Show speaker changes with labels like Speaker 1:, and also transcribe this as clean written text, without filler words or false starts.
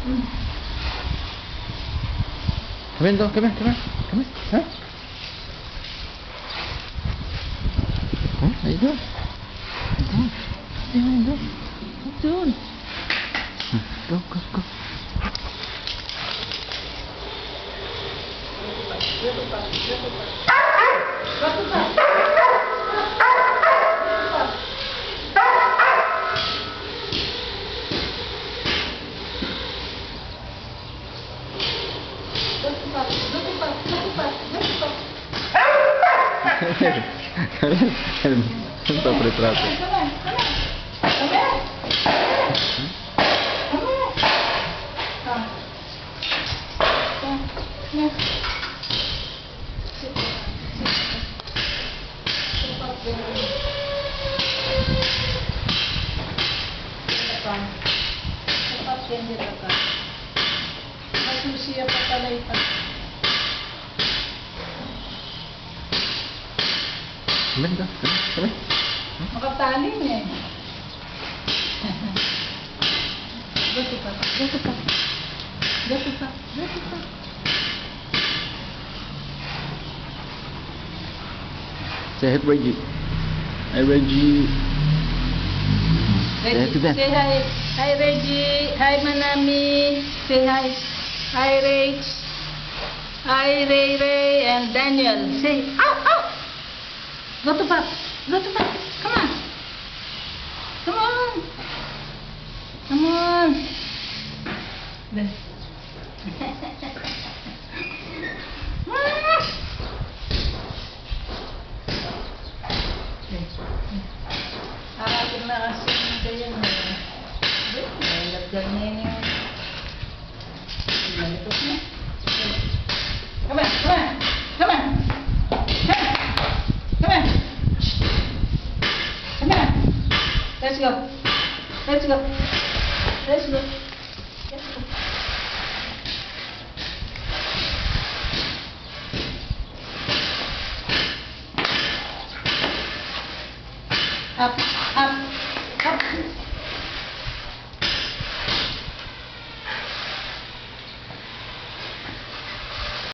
Speaker 1: Come in, though. Come in. Huh? Huh? How you doing? What you doing? Go. Entah retrato.
Speaker 2: Masusiya pa pala ito.
Speaker 1: Come in.
Speaker 2: Makataling eh. Gato pa.
Speaker 1: Say hi, Reggie. Hi, Reggie. Say hi to them.
Speaker 2: Say hi. Hi, Reggie. Hi, Manami. Say hi. Hi, Rach. Hi, Ray, and Daniel. Say, ow. Go to back. Come on. There. Akin na kasi kayo na. May lagyan niya yun. Malipot na. Come on. Let's go. Up.